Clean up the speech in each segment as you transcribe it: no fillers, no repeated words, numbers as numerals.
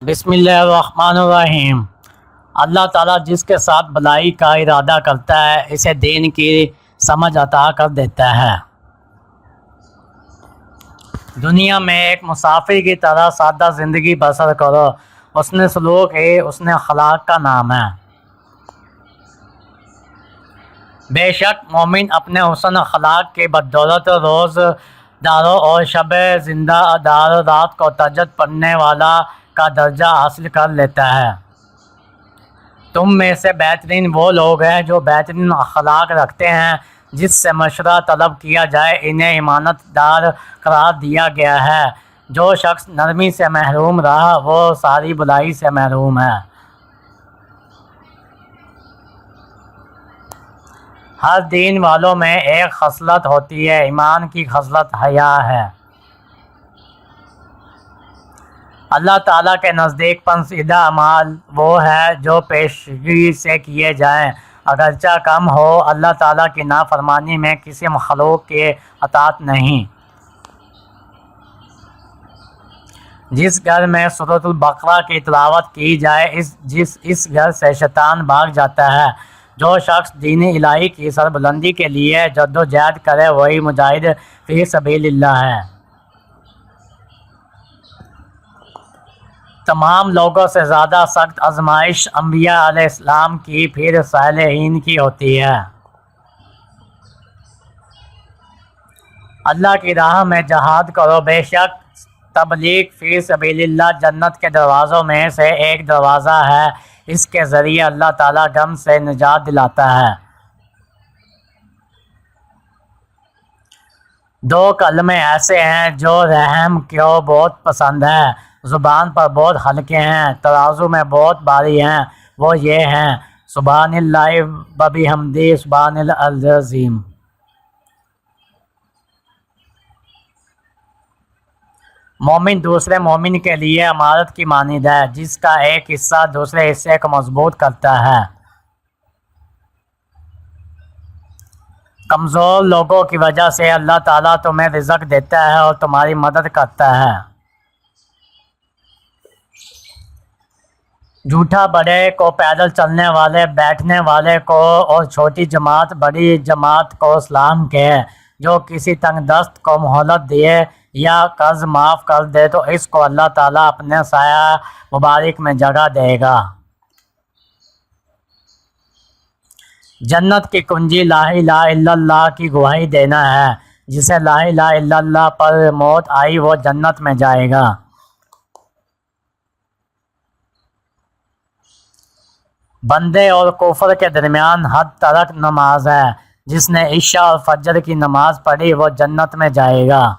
بسم اللہ الرحمن الرحیم۔ اللہ تعالیٰ جس کے ساتھ بھلائی کا ارادہ کرتا ہے اسے دین کی سمجھ عطا کر دیتا ہے۔ دنیا میں ایک مسافر کی طرح سادہ زندگی بسر کرو، حسن سلوک ہی حسن اخلاق کا نام ہے۔ بے شک مومن اپنے حسن اخلاق کی بدولت روز داروں اور شب زندہ دار رات کو تہجد پڑھنے والا کا درجہ حاصل کر لیتا ہے۔ تم میں سے بہترین وہ لوگ ہیں جو بہترین اخلاق رکھتے ہیں۔ جس سے مشورہ طلب کیا جائے انہیں ایمانت دار قرار دیا گیا ہے۔ جو شخص نرمی سے محروم رہا وہ ساری بلائی سے محروم ہے۔ ہر دین والوں میں ایک خصلت ہوتی ہے، ایمان کی خصلت حیا ہے۔ اللہ تعالیٰ کے نزدیک پسندیدہ اعمال وہ ہے جو پیشگی سے کیے جائیں، اگرچہ کم ہو۔ اللہ تعالیٰ کی نافرمانی میں کسی مخلوق کی اطاعت نہیں۔ جس گھر میں سورۃ البقرہ کی تلاوت کی جائے اس گھر سے شیطان بھاگ جاتا ہے۔ جو شخص دین الہی کی سربلندی کے لیے جدوجہد کرے وہی مجاہد فی سبیل اللہ ہے۔ تمام لوگوں سے زیادہ سخت آزمائش انبیاء علیہ السلام کی پھر صالحین کی ہوتی ہے۔ اللہ کی راہ میں جہاد کرو، بے شک تبلیغ فی سبیل اللہ جنت کے دروازوں میں سے ایک دروازہ ہے۔ اس کے ذریعے اللہ تعالیٰ غم سے نجات دلاتا ہے۔ دو کلمے ایسے ہیں جو رحم کو بہت پسند ہیں، زبان پر بہت ہلکے ہیں، ترازو میں بہت بھاری ہیں۔ وہ یہ ہیں سبحان اللہ و بحمدہ سبحان العظیم۔ مومن دوسرے مومن کے لیے عمارت کی مانند ہے، جس کا ایک حصہ دوسرے حصے کو مضبوط کرتا ہے۔ کمزور لوگوں کی وجہ سے اللہ تعالیٰ تمہیں رزق دیتا ہے اور تمہاری مدد کرتا ہے۔ جھوٹا بڑے کو، پیدل چلنے والے بیٹھنے والے کو اور چھوٹی جماعت بڑی جماعت کو سلام کہے۔ جو کسی تنگ دست کو مہلت دے یا قرض معاف کر دے تو اس کو اللہ تعالیٰ اپنے سایہ مبارک میں جگہ دے گا۔ جنت کی کنجی لا الہ الا اللہ کی گواہی دینا ہے۔ جسے لا الہ الا اللہ پر موت آئی وہ جنت میں جائے گا۔ بندے اور کفر کے درمیان حد ترک نماز ہے۔ جس نے عشاء اور فجر کی نماز پڑھی وہ جنت میں جائے گا۔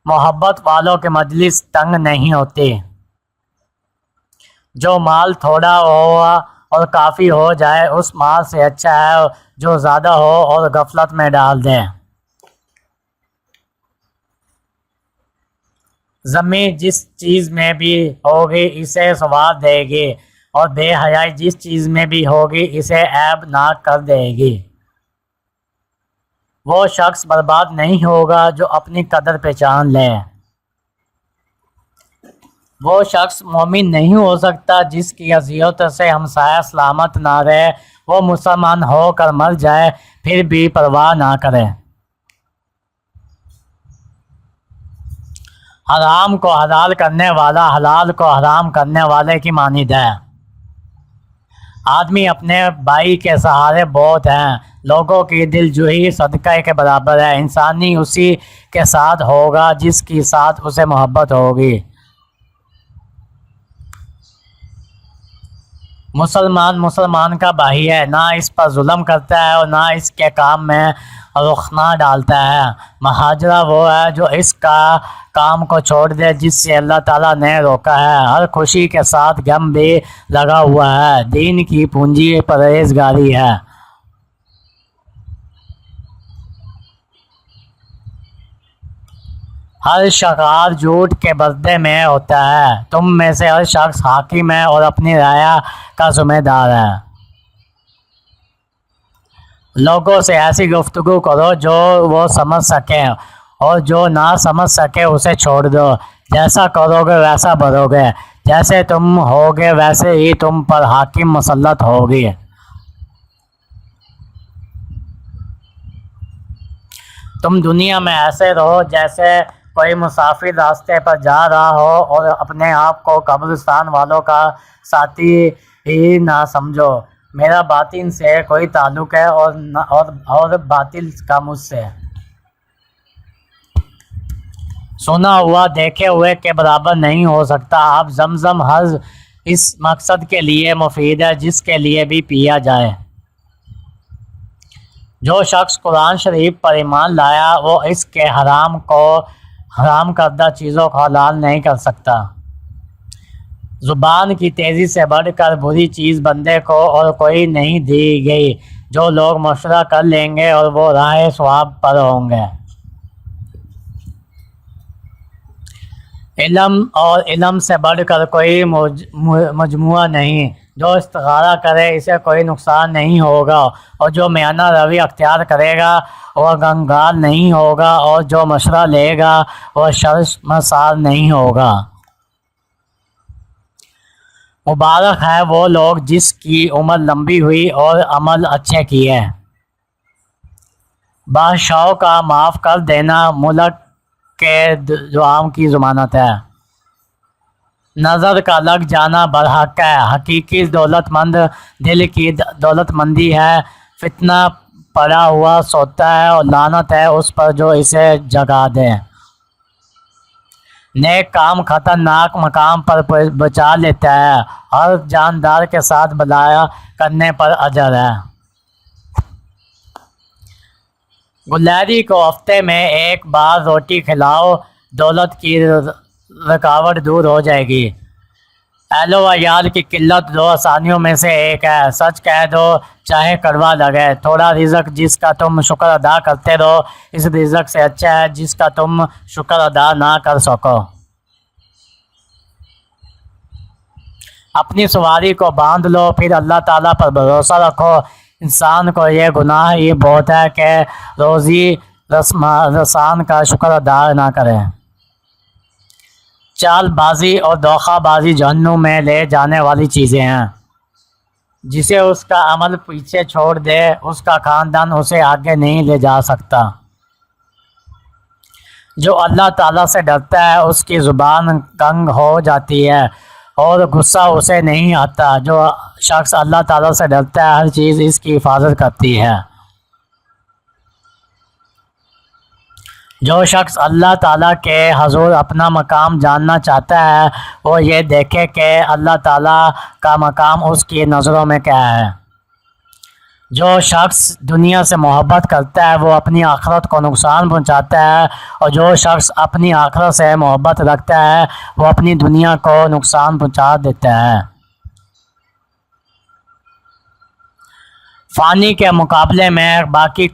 محبت والوں کے مجلس تنگ نہیں ہوتی۔ جو مال تھوڑا ہو اور کافی ہو جائے اس مال سے اچھا ہے جو زیادہ ہو اور غفلت میں ڈال دے۔ زمین جس چیز میں بھی ہوگی اسے سنوار دے گی اور بے حیائی جس چیز میں بھی ہوگی اسے عیب ناک کر دے گی۔ وہ شخص برباد نہیں ہوگا جو اپنی قدر پہچان لے۔ وہ شخص مومن نہیں ہو سکتا جس کی اذیت سے ہمسایہ سلامت نہ رہے۔ وہ مسلمان ہو کر مر جائے پھر بھی پرواہ نہ کرے۔ حرام کو حلال کرنے والا حلال کو حرام کرنے والے کی مانند ہے۔ آدمی اپنے بھائی کے سہارے بہت ہیں۔ لوگوں کی دلجوئی صدقہ کے برابر ہے۔ انسانی اسی کے ساتھ ہوگا جس کی ساتھ اسے محبت ہوگی۔ مسلمان کا بھائی ہے، نہ اس پر ظلم کرتا ہے اور نہ اس کے کام میں رخنہ ڈالتا ہے۔ مہاجرہ وہ ہے جو اس کا کام کو چھوڑ دے جس سے اللہ تعالیٰ نے روکا ہے۔ ہر خوشی کے ساتھ غم بھی لگا ہوا ہے۔ دین کی پونجی پرہیزگاری ہے۔ ہر شکار جھوٹ کے بدلے میں ہوتا ہے۔ تم میں سے ہر شخص حاکم ہے اور اپنی رعایا کا ذمہ دار ہے۔ لوگوں سے ایسی گفتگو کرو جو وہ سمجھ سکیں اور جو نہ سمجھ سکے اسے چھوڑ دو۔ جیسا کرو گے ویسا بھرو گے، جیسے تم ہوگے ویسے ہی تم پر حاکم مسلط ہوگی۔ تم دنیا میں ایسے رہو جیسے کوئی مسافر راستے پر جا رہا ہو اور اپنے آپ کو قبرستان والوں کا ساتھی ہی نہ سمجھو۔ میرا باطن سے کوئی تعلق ہے اور باطل کا مجھ سے۔ سنا ہوا دیکھے ہوئے کے برابر نہیں ہو سکتا۔ اب زمزم ہر اس مقصد کے لیے مفید ہے جس کے لیے بھی پیا جائے۔ جو شخص قرآن شریف پر ایمان لایا وہ اس کے حرام کردہ چیزوں کو حلال نہیں کر سکتا۔ زبان کی تیزی سے بڑھ کر بری چیز بندے کو اور کوئی نہیں دی گئی۔ جو لوگ مشورہ کر لیں گے اور وہ راہ صواب پر ہوں گے۔ علم سے بڑھ کر کوئی مجموعہ نہیں۔ جو استخارہ کرے اسے کوئی نقصان نہیں ہوگا، اور جو میانہ روی اختیار کرے گا وہ کنگال نہیں ہوگا، اور جو مشورہ لے گا وہ شرمسار نہیں ہوگا۔ مبارک ہے وہ لوگ جس کی عمر لمبی ہوئی اور عمل اچھے کیے۔ بادشاہوں کا معاف کر دینا ملک کے زعام کی ضمانت ہے۔ نظر کا لگ جانا برحق ہے۔ حقیقی دولت مند دل کی دولت مندی ہے۔ فتنہ پڑا ہوا سوتا ہے اور لعنت ہے اس پر جو اسے جگا دے۔ نیک کام خطرناک مقام پر بچا لیتا ہے۔ ہر جاندار کے ساتھ بلایا کرنے پر اجر ہے۔ گلہری کو ہفتے میں ایک بار روٹی کھلاؤ، دولت کی رکاوٹ دور ہو جائے گی۔ اہل و عیال کی قلت دو آسانیوں میں سے ایک ہے۔ سچ کہہ دو چاہے کڑوا لگے۔ تھوڑا رزق جس کا تم شکر ادا کرتے رہو اس رزق سے اچھا ہے جس کا تم شکر ادا نہ کر سکو۔ اپنی سواری کو باندھ لو پھر اللہ تعالیٰ پر بھروسہ رکھو۔ انسان کو یہ گناہ ہی بہت ہے کہ روزی رسان کا شکر ادا نہ کرے۔ چال بازی اور دھوکہ بازی جہنم میں لے جانے والی چیزیں ہیں۔ جسے اس کا عمل پیچھے چھوڑ دے اس کا خاندان اسے آگے نہیں لے جا سکتا۔ جو اللہ تعالیٰ سے ڈرتا ہے اس کی زبان کنگ ہو جاتی ہے اور غصہ اسے نہیں آتا۔ جو شخص اللہ تعالیٰ سے ڈرتا ہے ہر چیز اس کی حفاظت کرتی ہے۔ جو شخص اللہ تعالیٰ کے حضور اپنا مقام جاننا چاہتا ہے وہ یہ دیکھے کہ اللہ تعالیٰ کا مقام اس کی نظروں میں کیا ہے۔ جو شخص دنیا سے محبت کرتا ہے وہ اپنی آخرت کو نقصان پہنچاتا ہے، اور جو شخص اپنی آخرت سے محبت رکھتا ہے وہ اپنی دنیا کو نقصان پہنچا دیتا ہے۔ فانی کے مقابلے میں باقی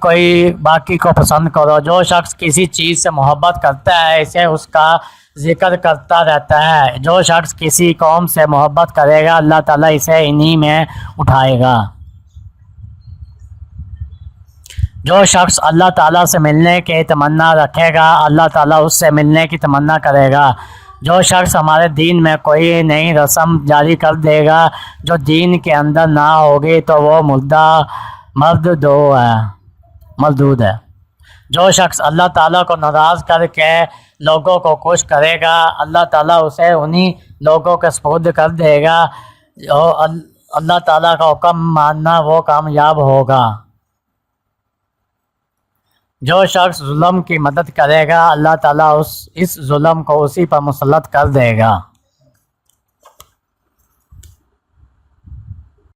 کو پسند کرو۔ جو شخص کسی چیز سے محبت کرتا ہے اسے اس کا ذکر کرتا رہتا ہے۔ جو شخص کسی قوم سے محبت کرے گا اللہ تعالیٰ اسے انہی میں اٹھائے گا۔ جو شخص اللہ تعالیٰ سے ملنے کی تمنا رکھے گا اللہ تعالیٰ اس سے ملنے کی تمنا کرے گا۔ جو شخص ہمارے دین میں کوئی نئی رسم جاری کر دے گا جو دین کے اندر نہ ہوگی تو وہ مردود ہے۔ جو شخص اللہ تعالیٰ کو ناراض کر کے لوگوں کو خوش کرے گا اللہ تعالیٰ اسے انہی لوگوں کے سپرد کر دے گا۔ اللہ تعالیٰ کا حکم ماننا وہ کامیاب ہوگا۔ جو شخص ظلم کی مدد کرے گا اللہ تعالیٰ اس ظلم کو اسی پر مسلط کر دے گا۔